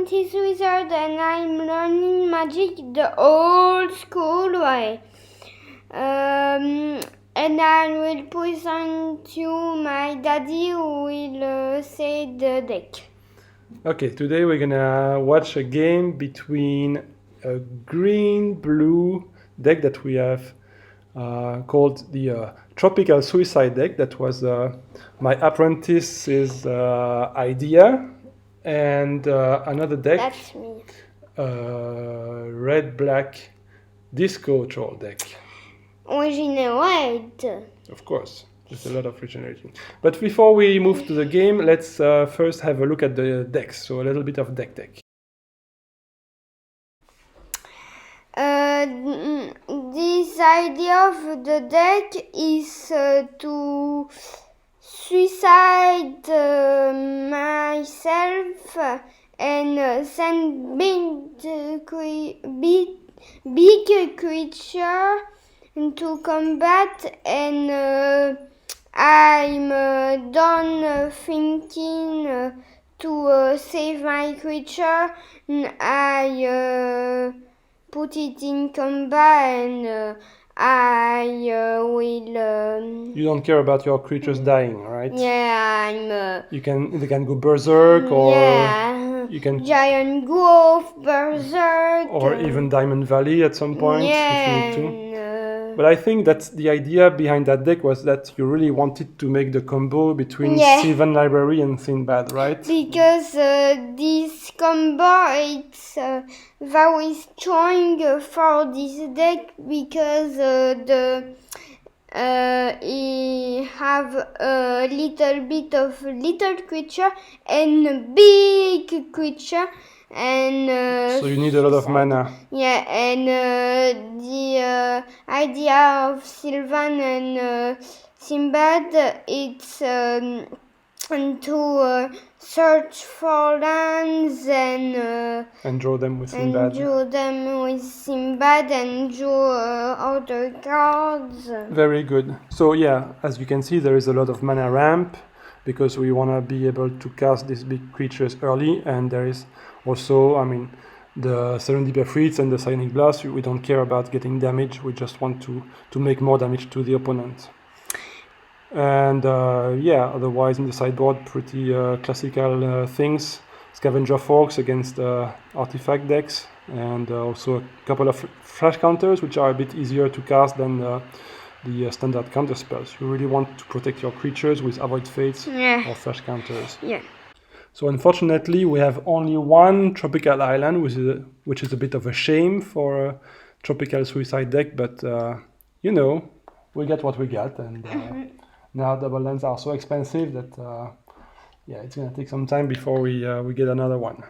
apprentice wizard and I'm learning magic the old school way. And I will present you my daddy who will say the deck. Okay, today we're gonna watch a game between a green-blue deck that we have called the Tropical Suicide deck. That was my apprentice's idea, and another deck, That's me. red-black disco troll deck. Original white. Of course, there's a lot of regenerating. But before we move to the game, let's first have a look at the decks. So a little bit of deck. This idea of the deck is to suicide myself and send big creature to combat, and I'm done thinking to save my creature. I put it in combat and I will. You don't care about your creatures dying, right? Yeah, they can go berserk, or yeah, you can giant growth, berserk, or even Diamond Valley at some point yeah, if you need to. But I think that's the idea behind that deck, was that you really wanted to make the combo between Sylvan Library and Sinbad, right? Because this combo it's very strong for this deck, because he have a little bit of little creature and big creature, and so you need a lot of mana. Yeah, and the idea of Sylvan and Sinbad, it's to search for lands and draw them with Sinbad. And draw other cards. Very good. So yeah, as you can see, there is a lot of mana ramp, because we want to be able to cast these big creatures early, and there is also, the Serendipia Fritz and the Psionic Blast. We don't care about getting damage, we just want to make more damage to the opponent. And otherwise in the sideboard, pretty classical things. Scavenger Forks against artifact decks, and also a couple of flash counters, which are a bit easier to cast than the standard counter spells. You really want to protect your creatures with Avoid Fates or flash counters. Yeah. So unfortunately, we have only one Tropical Island, which is a bit of a shame for a Tropical Suicide deck, but we get what we got, and now double lands are so expensive that it's gonna take some time before we get another one.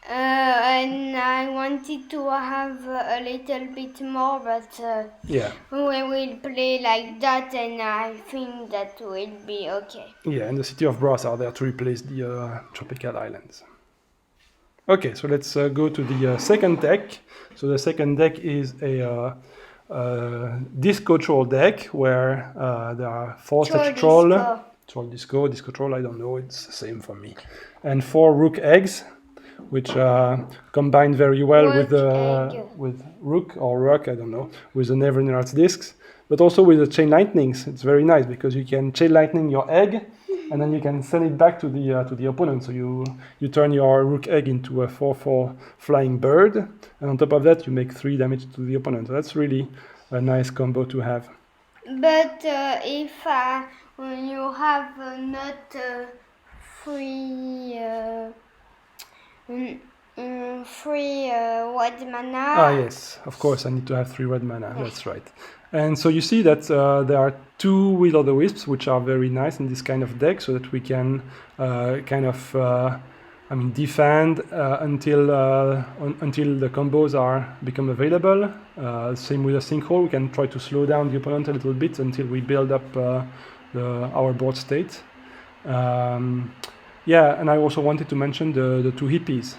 And I wanted to have a little bit more, but we will play like that, and I think that will be okay. Yeah, and the City of Brass are there to replace the Tropical Islands. Okay, so let's go to the second deck. So the second deck is a Disco Troll deck, where there are 4 such troll. Troll Disco, Disco Troll, I don't know, it's the same for me. And 4 Rook Eggs, which combine very well with Rook or Rook, I don't know, with the Neverner's discs, but also with the Chain Lightnings. It's very nice, because you can Chain Lightning your egg, and then you can send it back to the opponent. So you turn your Rook Egg into a 4/4 flying bird, and on top of that you make 3 damage to the opponent. So that's really a nice combo to have. But if you have not free red mana. Yes, of course, I need to have 3 red mana, that's right. And so you see that there are 2 Will-O-the-Wisps, which are very nice in this kind of deck, so that we can defend until the combos become available. Same with a Sinkhole, we can try to slow down the opponent a little bit until we build up our board state. And I also wanted to mention the 2 Hippies.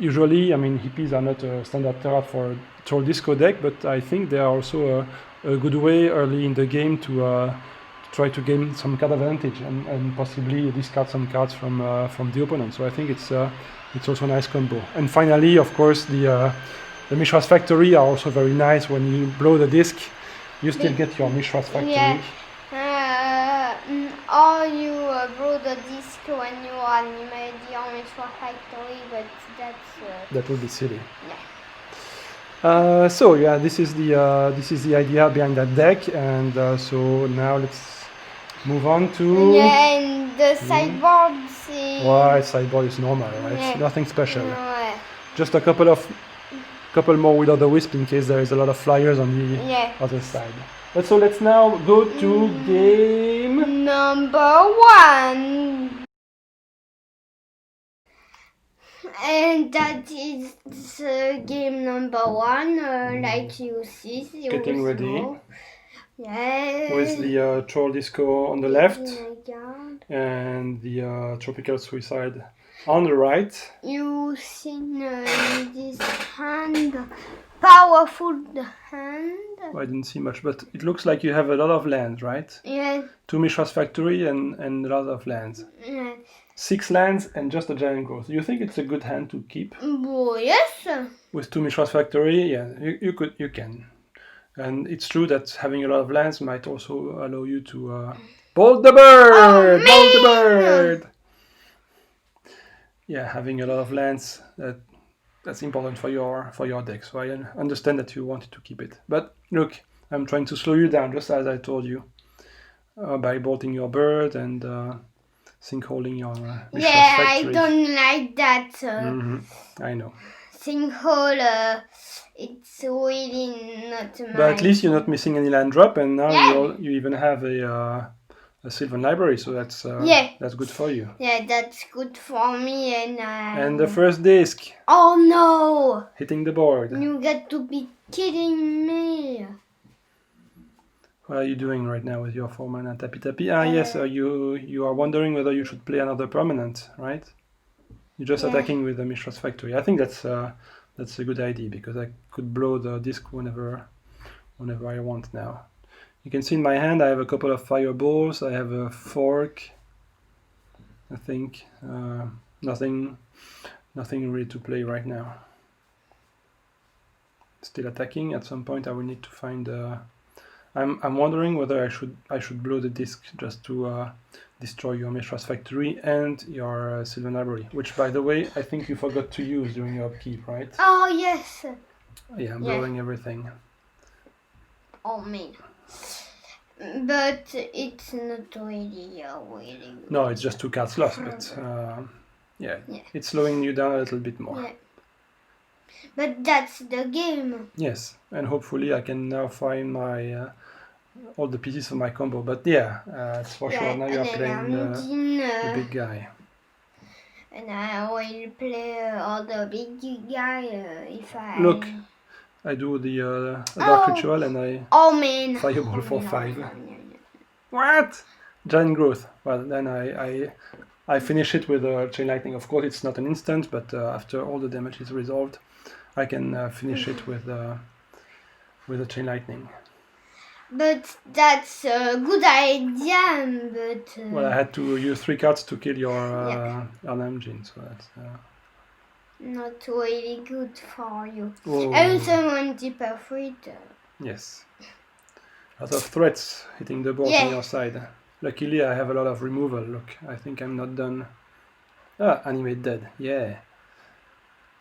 Usually, Hippies are not a standard terra for a Troll Disco deck, but I think they are also a good way early in the game to try to gain some card advantage and possibly discard some cards from the opponent. So I think it's also a nice combo. And finally, of course, the Mishra's Factory are also very nice. When you blow the disc, you still get your Mishra's Factory. Yeah. Or you blow the disc when you animate your Mishra's Factory, but that would be silly. Yeah. So yeah, this is the idea behind that deck, and so now let's move on to. Yeah, and the sideboard. Why sideboard is normal, right? Yeah. Nothing special. Yeah. Just a couple more without the wisp in case there is a lot of flyers on the other side. But so let's now go to game number 1. And that is game number 1, like you see. Getting ready. Yeah. With the Troll Disco on the left and the Tropical Suicide on the right. You see this hand, powerful hand. I didn't see much, but it looks like you have a lot of lands, right? Yeah. 2 Mishra's Factory and a lot of lands. Yeah. 6 lands and just a Giant Growth. Do you think it's a good hand to keep? Yes. With 2 Mishra's Factory, yeah, you can. And it's true that having a lot of lands might also allow you to bolt the bird! Bolt the bird! Yeah, having a lot of lands, that's important for your deck. So I understand that you wanted to keep it. But look, I'm trying to slow you down, just as I told you, by bolting your bird and sinkholing your Mishra's Factory. I don't like that. I know. Sinkhole, it's really not my... But at least you're not missing any land drop, and now you even have a Sylvan Library, so that's good for you. Yeah, that's good for me, and the first disc. Oh no! Hitting the board. You got to be kidding me. What are you doing right now with your 4-mana Tappy Tappy? Yes, you are wondering whether you should play another permanent, right? You're just attacking with the Mishra's Factory. I think that's a good idea, because I could blow the disc whenever I want now. You can see in my hand I have a couple of fireballs, I have a fork, I think. Nothing really to play right now. Still attacking. At some point I will need to find I'm wondering whether I should blow the disc just to destroy your Mishra's Factory and your Sylvan Library, which, by the way, I think you forgot to use during your upkeep, right? Oh yes. Yeah, I'm blowing everything. Oh man. But it's not really good. No, it's just 2 cards lost, but it's slowing you down a little bit more. Yeah. But that's the game. Yes, and hopefully I can now find my all the pieces of my combo. But it's for sure. Now you are playing the big guy. And I will play all the big guy if I... Look, I do the Dark Ritual and I Fireball for 5. What? Giant Growth. Well, then I finish it with Chain Lightning. Of course, it's not an instant, but after all the damage is resolved, I can finish it with a Chain Lightning. But that's a good idea, but... Well, I had to use 3 cards to kill your Engine, so that's... not really good for you. Oh. I also want Deeper Fruit. Yes. A lot of threats hitting the board on your side. Luckily, I have a lot of removal. Look, I think I'm not done. Animate Dead. Yeah.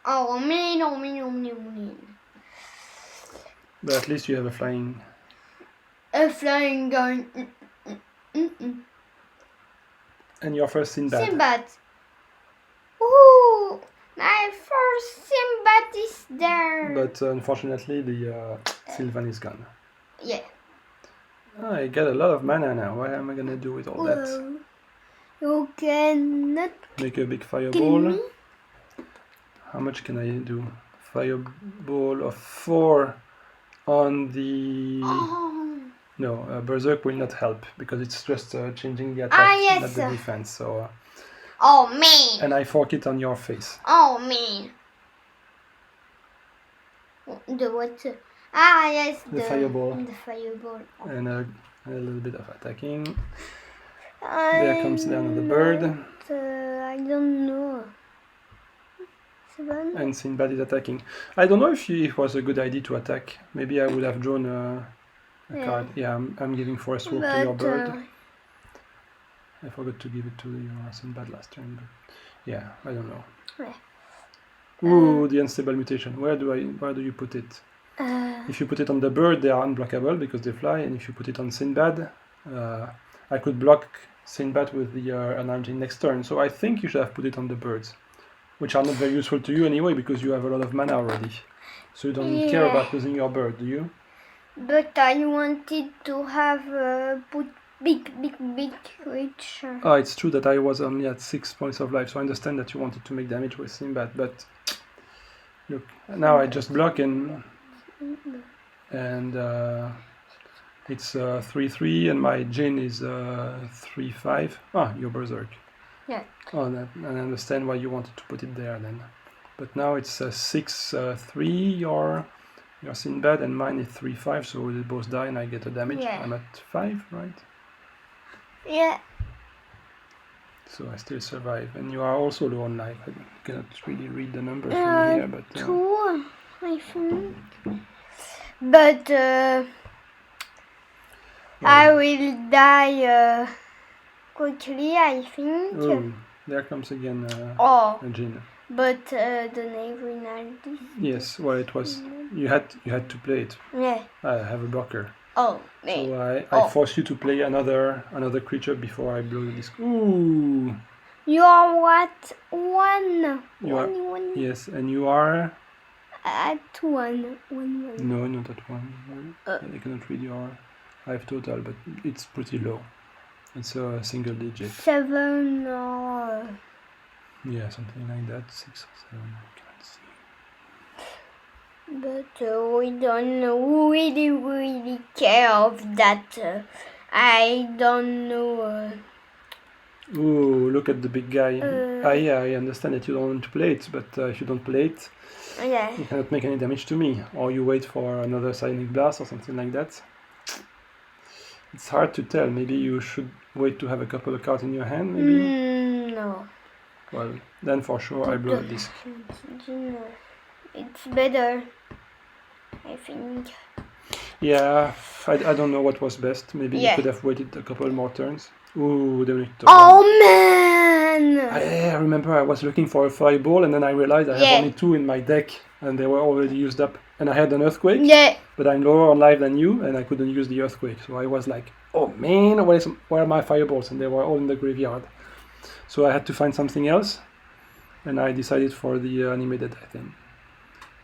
Oh man. But at least you have a flying... A flying gun. And your first Sinbad. Ooh, my first Sinbad is there. But unfortunately, the Sylvan is gone. Yeah. I get a lot of mana now. What am I gonna do with all that? You cannot make a big fireball. How much can I do? Fireball of 4 on the... No, Berserk will not help, because it's just changing the attack, not the defense. So. Oh man! And I fork it on your face. Oh man! The what? Ah, yes, the fireball. The fireball. And a little bit of attacking. There comes down the bird. I don't know. 7? And Sinbad is attacking. I don't know if it was a good idea to attack. Maybe I would have drawn a card. Yeah, I'm giving Forest Walk to your bird. I forgot to give it to your Sinbad last turn. But yeah, I don't know. Ooh, the unstable mutation. Where do you put it? If you put it on the bird, they are unblockable because they fly, and if you put it on Sinbad, I could block Sinbad with the energy next turn. So I think you should have put it on the birds, which are not very useful to you anyway because you have a lot of mana already. So you don't care about losing your bird, do you? But I wanted to have put big creature. Oh, it's true that I was only at 6 points of life, so I understand that you wanted to make damage with Sinbad, but look, now I just block and it's 3/3 and my Jin is 3/5. Ah, your Berserk. Yeah. Oh, I understand why you wanted to put it there then. But now it's 6/3 your Sinbad and mine is 3/5, so they both die and I get a damage. Yeah. I'm at 5, right? Yeah. So I still survive, and you are also low on life. I cannot really read the numbers from here, but 2, I think. But I will die quickly, I think. Oh, there comes again a Jin. But the Naval. Yes, well, it was you had to play it. Yeah. I have a blocker. Oh, me. So I force you to play another creature before I blow the disc. Ooh. You are what? 1. You are, one. Yes, and you are at 1. 1. No, not at 1. I cannot read your life total, but it's pretty low. It's a single digit. 7 or yeah, something like that. 6 or 7. I can't see. But we don't really care of that. I don't know. Ooh, look at the big guy. Yeah, I understand that you don't want to play it, but if you don't play it, you cannot make any damage to me. Or you wait for another Psionic Blast or something like that. It's hard to tell. Maybe you should wait to have a couple of cards in your hand, maybe? No. Well, then for sure I blow a disc. It's better, I think. Yeah, I don't know what was best. Maybe you could have waited a couple more turns. Ooh, oh man! I remember I was looking for a fireball and then I realized I have only 2 in my deck and they were already used up. And I had an earthquake, but I'm lower on life than you and I couldn't use the earthquake. So I was like, oh man, where are my fireballs? And they were all in the graveyard. So I had to find something else and I decided for the animated, I think,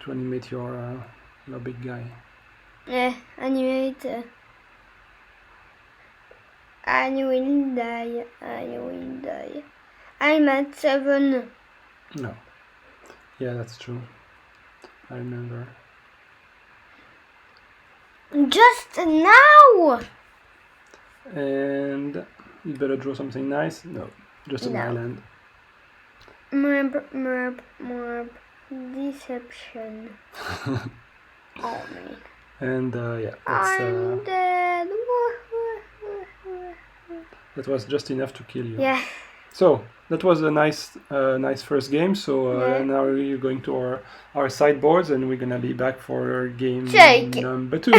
to animate your big guy. Yeah, animate. I will die. I'm at 7. No. Yeah, that's true. I remember. Just now! And you better draw something nice. No, just an island. Merp. Deception. Oh man. And yeah, I'm dead. That was just enough to kill you. Yeah. So that was a nice first game. So now we're going to our sideboards, and we're gonna be back for game number 2.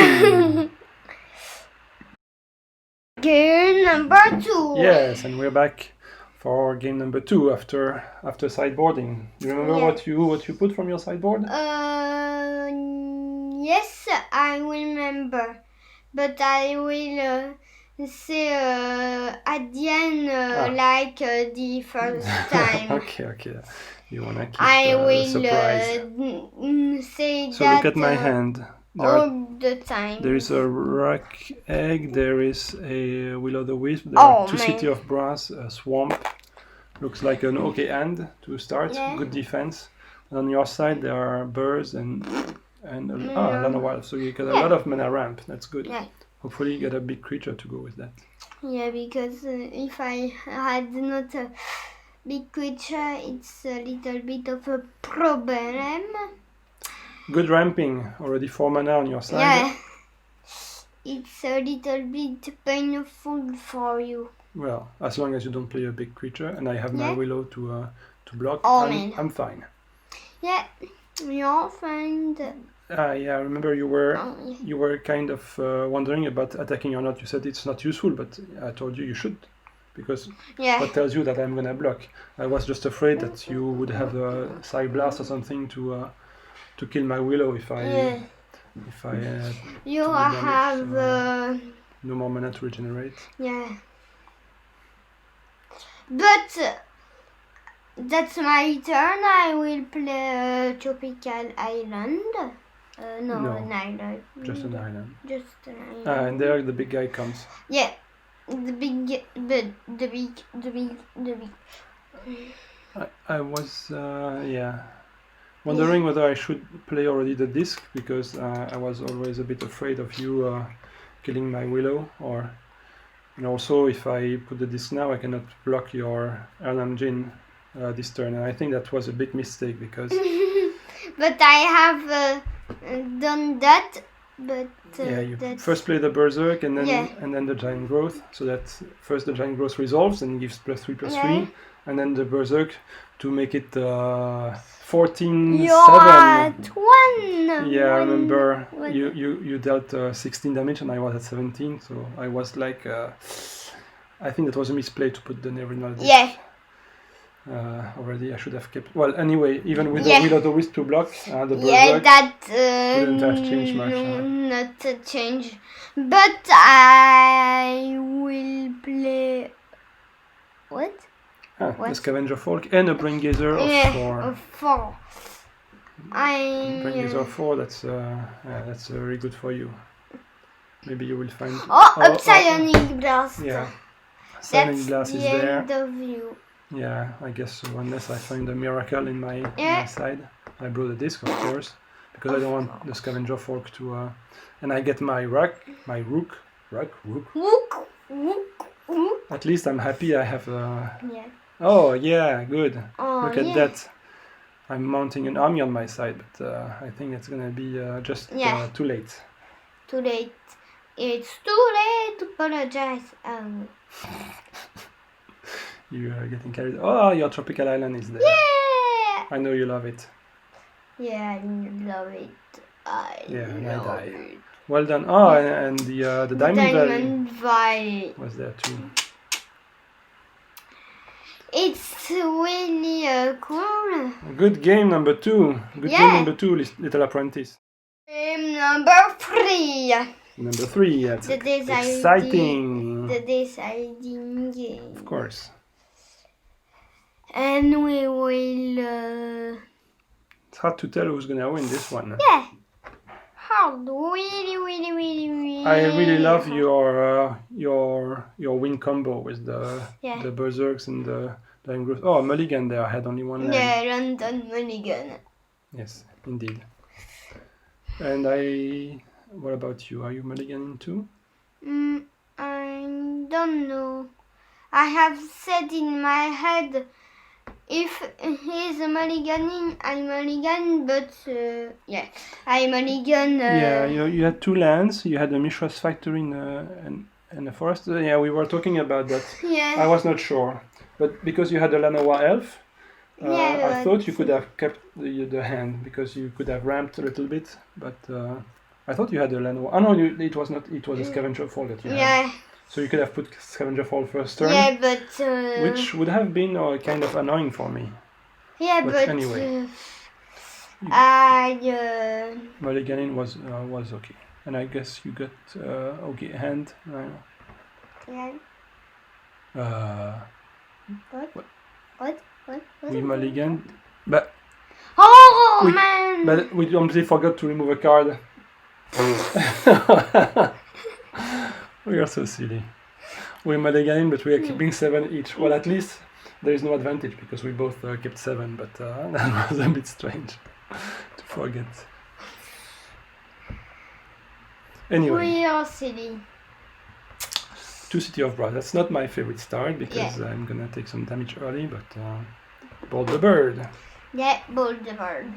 Game number 2. Yes, and we're back for game number 2 after sideboarding. Do you remember what you put from your sideboard? Yes, I remember, but I will say at the end like the first time. Okay. You wanna keep I will surprise. say so that. Look at my hand. All the time. There is a rock egg. There is a will-o'-the-wisp. There are 2 City of Brass. A swamp. Looks like an okay hand to start. Good defense. And on your side there are birds and Lana Wild. So you get a lot of mana ramp. That's good. Yeah. Hopefully you get a big creature to go with that. Yeah, because if I had not a big creature, it's a little bit of a problem. Good ramping. Already 4 mana on your side. Yeah. It's a little bit painful for you. Well, as long as you don't play a big creature, and I have my willow to block, I'm fine. Yeah, you're fine. Yeah, I remember you were kind of wondering about attacking or not. You said it's not useful, but I told you should, because what tells you that I'm gonna block? I was just afraid that you would have a side blast or something to kill my willow if I you have no more mana to regenerate. Yeah, but that's my turn. I will play Tropical Island. No, an island. Just an island. Just an island. And there the big guy comes. Yeah, the big. I was wondering whether I should play already the disc, because I was always a bit afraid of you killing my willow, and also if I put the disc now I cannot block your Erlam Jin this turn, and I think that was a big mistake because but I have done that, but you first play the Berserk and then the Giant Growth, so that first the Giant Growth resolves and gives +3/+3, and then the Berserk to make it 14/7. You're at 1. Yeah, I remember you dealt 16 damage and I was at 17, so I was like, I think that was a misplay to put the Nevinal disc. Yeah. Already I should have kept. Well, anyway, even without the Wisp to block, the Berserk wouldn't have changed much. Not a change, but I will play. What? The Scavenger Folk and a Brain Gazer of 4. Brain Gazer of 4. That's very good for you. Maybe you will find. Psionic Blast. Yeah, Psionic Blast is there. End of you. Yeah, I guess so, unless I find a miracle in my side. I blow the disc, of course, because I don't want the Scavenger Folk to. And I get my rook. At least I'm happy I have. Oh yeah, good. Look at that. I'm mounting an army on my side, but I think it's gonna be just too late. Too late. It's too late to apologize. You are getting carried. Oh, your tropical island is there. Yeah! I know you love it. Yeah, I love it. I love it. Well done. Oh, and the Diamond Valley was there too. It's really cool. Good game number 2. Good game number 2, Little Apprentice. Game number 3. Number 3, that's exciting. The deciding game. Of course. And we will... It's hard to tell who's gonna win this one. Yeah. Hard. Really. I really love your win combo with the Berserks and the Giant Growth. Oh, Mulligan there had only one land. Yeah, London Mulligan. Yes, indeed. And what about you? Are you Mulliganing too? I don't know. I have said in my head, if he's mulliganing, I mulligan, but I mulligan. You had 2 lands. You had a Mishra's Factory and a forest. We were talking about that. Yeah. I was not sure, but because you had a Lanoa Elf, I thought you could have kept the hand, because you could have ramped a little bit, but I thought you had a Lanoa. Oh no, it was not. It was a Scavenger Fall that you had. So you could have put Scavenger Fall first turn. Yeah, but which would have been kind of annoying for me. Yeah, but anyway, Mulliganing was okay, and I guess you got okay hand. What? We mulligan, but man! But we completely forgot to remove a card. We are so silly. We mulligan, but we are keeping 7 each. Well, at least there is no advantage because we both kept 7, but that was a bit strange to forget. Anyway. We are silly. 2 City of Brass. That's not my favorite start because I'm gonna take some damage early, but Bolt the Bird. Yeah, Bolt the Bird.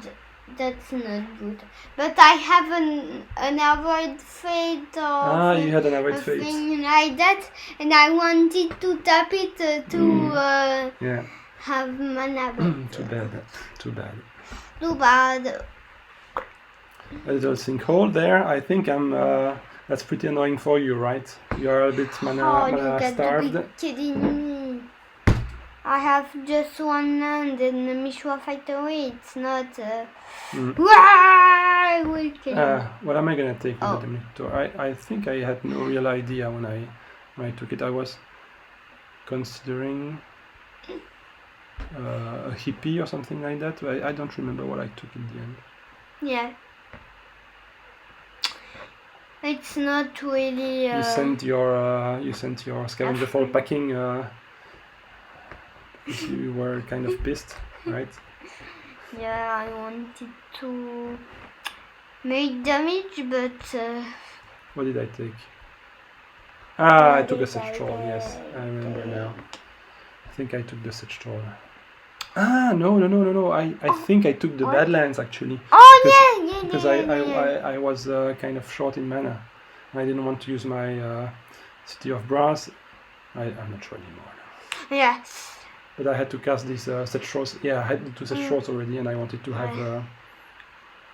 That's not good. But I have an avoid fate or you had an avoid a fate. thing like that, and I wanted to tap it to have mana. Too bad. Too bad. A little sinkhole there. I think I'm. That's pretty annoying for you, right? You're a bit mana starved. You kidding me. I have just one land and the Mishra fight away. It's not. I will kill you. What am I gonna take with the Minotaur? I think I had no real idea when I took it. I was considering a hippie or something like that. I don't remember what I took in the end. Yeah. It's not really. You sent your scavenger fall packing. You were kind of pissed, right? Yeah, I wanted to make damage, but. What did I take? I took a Sedge Troll. Yes, I remember now. I think I took the Sedge Troll. No. I think I took the Badlands actually. Oh, because I was kind of short in mana. I didn't want to use my City of Brass. I'm not sure anymore now. Yeah. But I had to cast these Sedge Trolls. Yeah, I had the 2 Sedge Trolls already, and I wanted to have.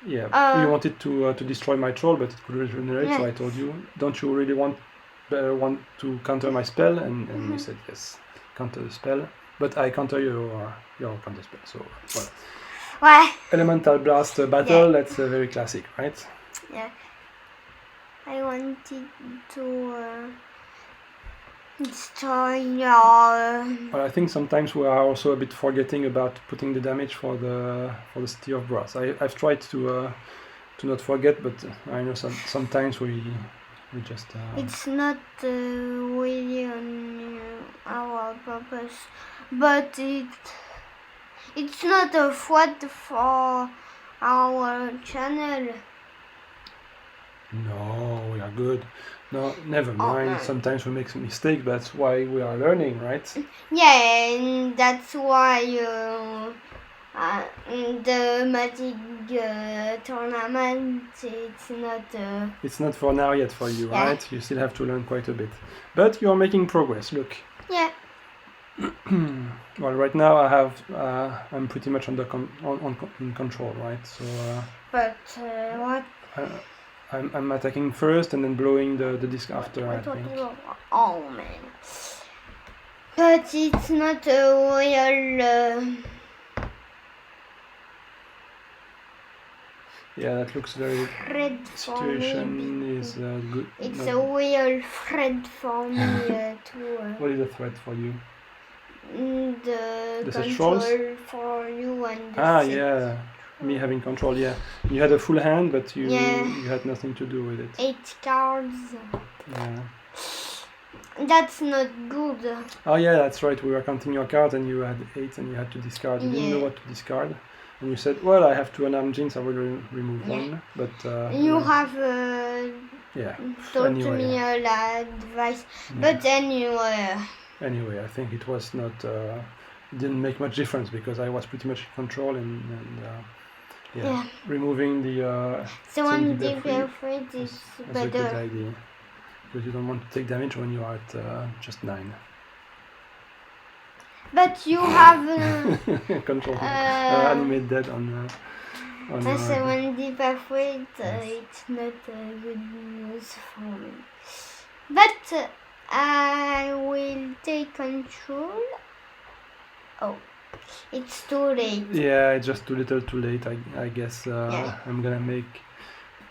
We wanted to destroy my troll, but it could regenerate. So I told you, don't you really want to counter my spell? And you said yes, counter the spell. But I counter your counter spell. So well. Elemental Blast battle. That's very classic, right? Yeah. I wanted to destroy your. Well, I think sometimes we are also a bit forgetting about putting the damage for the City of Brass. I've tried to not forget, but I know sometimes we just. It's not really on our purpose, but it's not a threat for our channel. No, we are good. No, never mind. Sometimes we make some mistakes, but that's why we are learning, right? Yeah, and that's why the Magic tournament, it's not... It's not for now yet for you, right? You still have to learn quite a bit. But you are making progress, look. Yeah. Well, right now I'm pretty much in control, right? So. But what? I'm attacking first and then blowing the disc after, I think. Oh man. But it's not a real... Yeah, that looks very... situation is good. It's a real threat for me too. What is a threat for you? The control for you and yeah. Me having control, yeah. You had a full hand, but you had nothing to do with it. 8 cards. Yeah. That's not good. Oh yeah, that's right. We were counting your cards and you had 8 and you had to discard. You didn't know what to discard. And you said, well, I have 2 unarmed jeans, I will remove one. But you have told me advice. But anyway... Anyway, I think it was not... it didn't make much difference because I was pretty much in control and removing the... So one deep afraid is better. That's a good idea. Because you don't want to take damage when you are at just 9. But you have... control. Animate dead on... so one deep afraid, it's not good news for me. But I will take control. Oh. It's too late. Yeah, it's just too little too late, I guess. I'm gonna make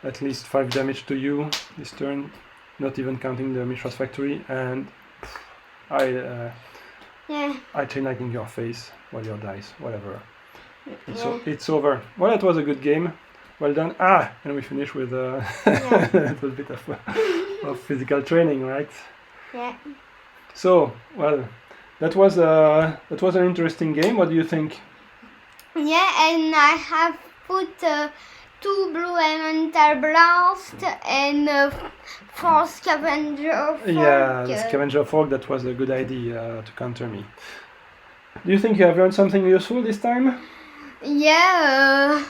at least 5 damage to you this turn, not even counting the Mishra's Factory, and I chain lightning your face, well, your dice, whatever. So it's over. Well, that was a good game. Well done. And we finish with a little bit of physical training, right? Yeah. So, well, that was an interesting game. What do you think? Yeah, and I have put 2 blue elemental blast and 4 scavenger folk. Yeah, the scavenger folk. That was a good idea to counter me. Do you think you have learned something useful this time? Yeah.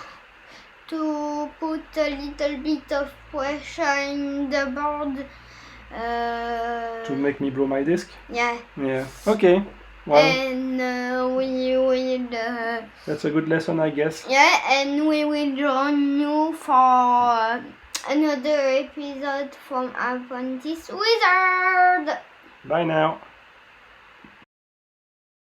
to put a little bit of pressure in the board. To make me blow my disc? Yeah. Yeah. Okay. Well, and we will. That's a good lesson, I guess. Yeah, and we will join you for another episode from Apprentice Wizard. Bye now.